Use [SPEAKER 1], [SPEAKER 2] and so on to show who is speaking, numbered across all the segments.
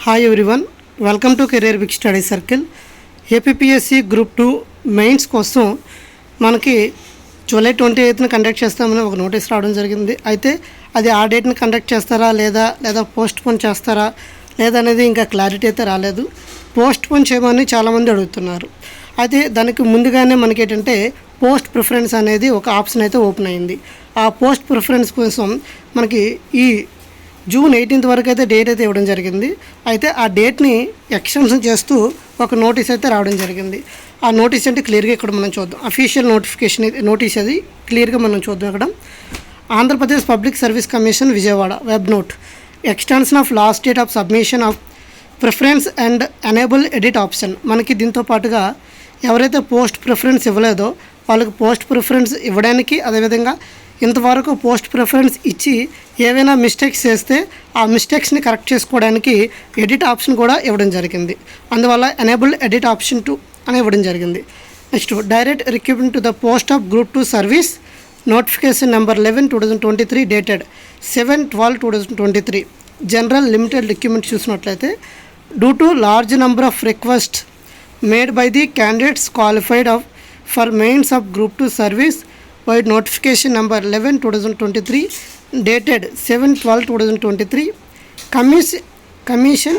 [SPEAKER 1] Hi everyone, welcome to career big study circle. APSC group 2 mains కోసం మనకి July 28న conduct చేస్తామని ఒక notice రావడం జరిగింది. అయితే అది ఆ డేట్ని కండక్ట్ చేస్తారా లేదా పోస్ట్ పోన్ చేస్తారా అనేది ఇంకా క్లారిటీ అయితే రాలేదు. పోస్ట్ పోన్ చేయమని చాలామంది అడుగుతున్నారు. అయితే దానికి ముందుగానే మనకి ఏంటంటే పోస్ట్ ప్రిఫరెన్స్ అనేది ఒక ఆప్షన్ అయితే ఓపెన్ అయింది. ఆ పోస్ట్ ప్రిఫరెన్స్ కోసం మనకి ఈ జూన్ 18th వరకు అయితే డేట్ అయితే ఇవ్వడం జరిగింది. అయితే ఆ డేట్ని ఎక్స్టెన్షన్ చేస్తూ ఒక నోటీస్ అయితే రావడం జరిగింది. ఆ నోటీస్ అంటే క్లియర్గా ఇక్కడ మనం చూద్దాం. అఫీషియల్ నోటిఫికేషన్ నోటీస్ అది క్లియర్గా మనం చూద్దాం. ఇక్కడ Andhra Pradesh public service commission Vijayawada web note extension of last date of submission of preference and enable edit option. మనకి దీంతో పాటుగా ఎవరైతే పోస్ట్ ప్రిఫరెన్స్ ఇవ్వలేదో వాళ్ళకి పోస్ట్ ప్రిఫరెన్స్ ఇవ్వడానికి, అదేవిధంగా ఇంతవరకు పోస్ట్ ప్రిఫరెన్స్ ఇచ్చి ఏవైనా మిస్టేక్స్ చేస్తే ఆ మిస్టేక్స్ని కరెక్ట్ చేసుకోవడానికి ఎడిట్ ఆప్షన్ కూడా ఇవ్వడం జరిగింది. అందువల్ల ఎనేబుల్ ఎడిట్ ఆప్షన్ 2 అని ఇవ్వడం జరిగింది. Next direct recruitment to the post of group 2 service notification number 11/2023 dated 7/12/2023 general limited recruitment చూసినట్లయితే due to large number of request made by the candidates qualified for mains of group 2 service by notification number 11/2023 dated 7/12/2023 commission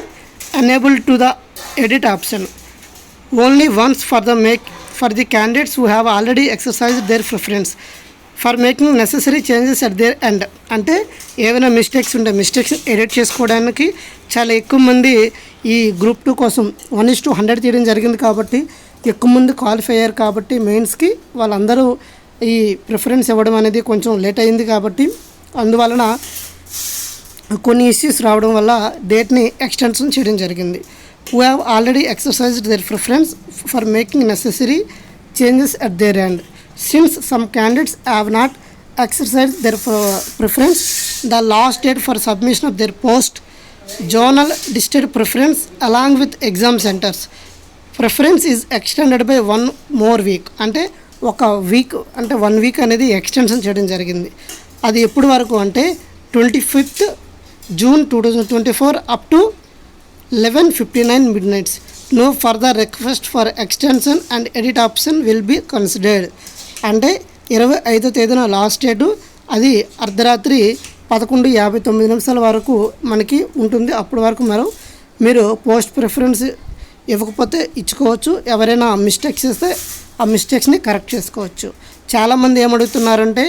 [SPEAKER 1] enabled to the edit option only once for the candidates who have already exercised their preference for making necessary changes at their end. అంటే ఏమైనా mistakes ఉంటే mistakes edit చేసుకోవడానికి చాలా ఎక్కువ మంది ఈ group 2 కోసం 1:100 తీయడం జరిగింది. కాబట్టి ఎక్కువ మంది క్వాలిఫై అయ్యారు. కాబట్టి మెయిన్స్కి వాళ్ళందరూ ఈ ప్రిఫరెన్స్ ఇవ్వడం అనేది కొంచెం లేట్ అయింది. కాబట్టి అందువలన కొన్ని ఇష్యూస్ రావడం వల్ల డేట్ని ఎక్స్టెన్షన్ చేయడం జరిగింది. Who have already exercised their preference for making necessary changes at their end since some candidates have not exercised their preference the last date for submission of their post zonal district preference along with exam centres preference is extended by 1 more week. అంటే ఒక week అంటే 1 week అనేది extension చేయడం జరిగింది. అది ఎప్పుడు వరకు అంటే 25th June 2024 up to 11:59 midnight. No further request for extension and edit option will be considered. అంటే 25వ తేదీన లాస్ట్ డేటు, అది అర్ధరాత్రి 11:59 వరకు మనకి ఉంటుంది. అప్పటి వరకు మీరు పోస్ట్ ప్రిఫరెన్స్ ఇవ్వకపోతే ఇచ్చుకోవచ్చు. ఎవరైనా మిస్టేక్స్ చేస్తే ఆ మిస్టేక్స్ని కరెక్ట్ చేసుకోవచ్చు. చాలామంది ఏమడుగుతున్నారంటే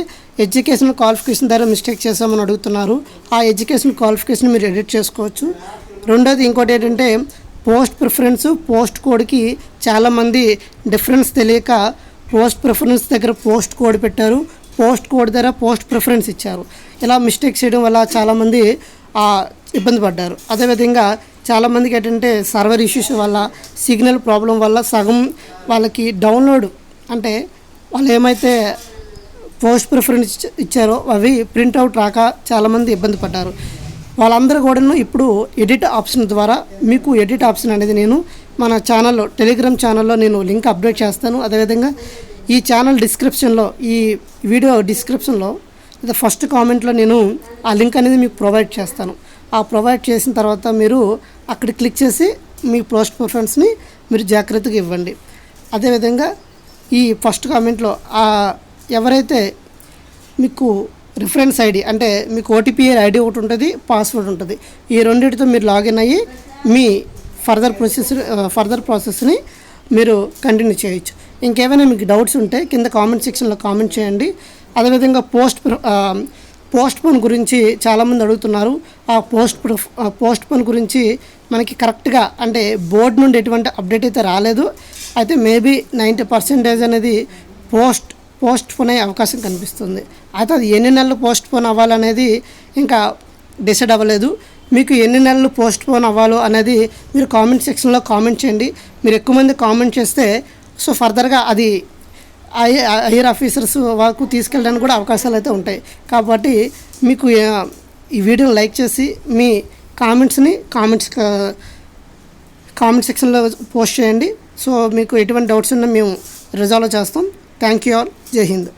[SPEAKER 1] ఎడ్యుకేషన్ క్వాలిఫికేషన్ ద్వారా మిస్టేక్ చేసామని అడుగుతున్నారు. ఆ ఎడ్యుకేషన్ క్వాలిఫికేషన్ మీరు ఎడిట్ చేసుకోవచ్చు. రెండోది ఇంకోటి ఏంటంటే పోస్ట్ ప్రిఫరెన్స్ పోస్ట్ కోడ్కి చాలామంది డిఫరెన్స్ తెలియక పోస్ట్ ప్రిఫరెన్స్ దగ్గర పోస్ట్ కోడ్ పెట్టారు, పోస్ట్ కోడ్ దగ్గర పోస్ట్ ప్రిఫరెన్స్ ఇచ్చారు. ఇలా మిస్టేక్స్ చేయడం వల్ల చాలామంది ఇబ్బంది పడ్డారు. అదేవిధంగా చాలామందికి ఏంటంటే సర్వర్ ఇష్యూస్ వల్ల, సిగ్నల్ ప్రాబ్లం వల్ల సగం వాళ్ళకి డౌన్లోడ్ అంటే వాళ్ళు ఏమైతే పోస్ట్ ప్రిఫరెన్స్ ఇచ్చారో అవి ప్రింట్అవుట్ రాక చాలామంది ఇబ్బంది పడ్డారు. వాళ్ళందరూ కూడాను ఇప్పుడు ఎడిట్ ఆప్షన్ ద్వారా మీకు ఎడిట్ ఆప్షన్ అనేది నేను మన ఛానల్లో టెలిగ్రామ్ ఛానల్లో నేను లింక్ అప్డేట్ చేస్తాను. అదేవిధంగా ఈ ఛానల్ డిస్క్రిప్షన్లో, ఈ వీడియో డిస్క్రిప్షన్లో లేదా ఫస్ట్ కామెంట్లో నేను ఆ లింక్ అనేది మీకు ప్రొవైడ్ చేస్తాను. ఆ ప్రొవైడ్ చేసిన తర్వాత మీరు అక్కడ క్లిక్ చేసి మీ పోస్ట్ ప్రిఫరెన్స్ని మీరు జాగ్రత్తగా ఇవ్వండి. అదేవిధంగా ఈ ఫస్ట్ కామెంట్లో ఎవరైతే మీకు రిఫరెన్స్ ఐడి అంటే మీకు ఓటీపీ ఐడి ఒకటి ఉంటుంది, పాస్వర్డ్ ఉంటుంది. ఈ రెండింటితో మీరు లాగిన్ అయ్యి మీ ఫర్దర్ ప్రాసెస్ని మీరు కంటిన్యూ చేయొచ్చు. ఇంకేమైనా మీకు డౌట్స్ ఉంటే కింద కామెంట్ సెక్షన్లో కామెంట్ చేయండి. అదేవిధంగా పోస్ట్ పోన్ గురించి చాలామంది అడుగుతున్నారు. ఆ పోస్ట్ పోన్ గురించి మనకి కరెక్ట్గా అంటే బోర్డు నుండి ఎటువంటి అప్డేట్ అయితే రాలేదు. అయితే మేబీ 90% అనేది పోస్ట్ పోన్ అయ్యే అవకాశం కనిపిస్తుంది. అయితే అది ఎన్ని నెలలు పోస్ట్ పోన్ అవ్వాలనేది ఇంకా డిసైడ్ అవ్వలేదు. మీకు ఎన్ని నెలలు పోస్ట్ పోన్ అవ్వాలో అనేది మీరు కామెంట్ సెక్షన్లో కామెంట్ చేయండి. మీరు ఎక్కువ మంది కామెంట్ చేస్తే సో ఫర్దర్గా అది హైయర్ ఆఫీసర్స్ వరకు తీసుకెళ్ళడానికి కూడా అవకాశాలు అయితే ఉంటాయి. కాబట్టి మీకు ఈ వీడియోని లైక్ చేసి మీ కామెంట్ సెక్షన్లో పోస్ట్ చేయండి. సో మీకు ఎటువంటి డౌట్స్ ఉన్నా మేము రిజాల్వ్ చేస్తాం. Thank you all. జై హింద్.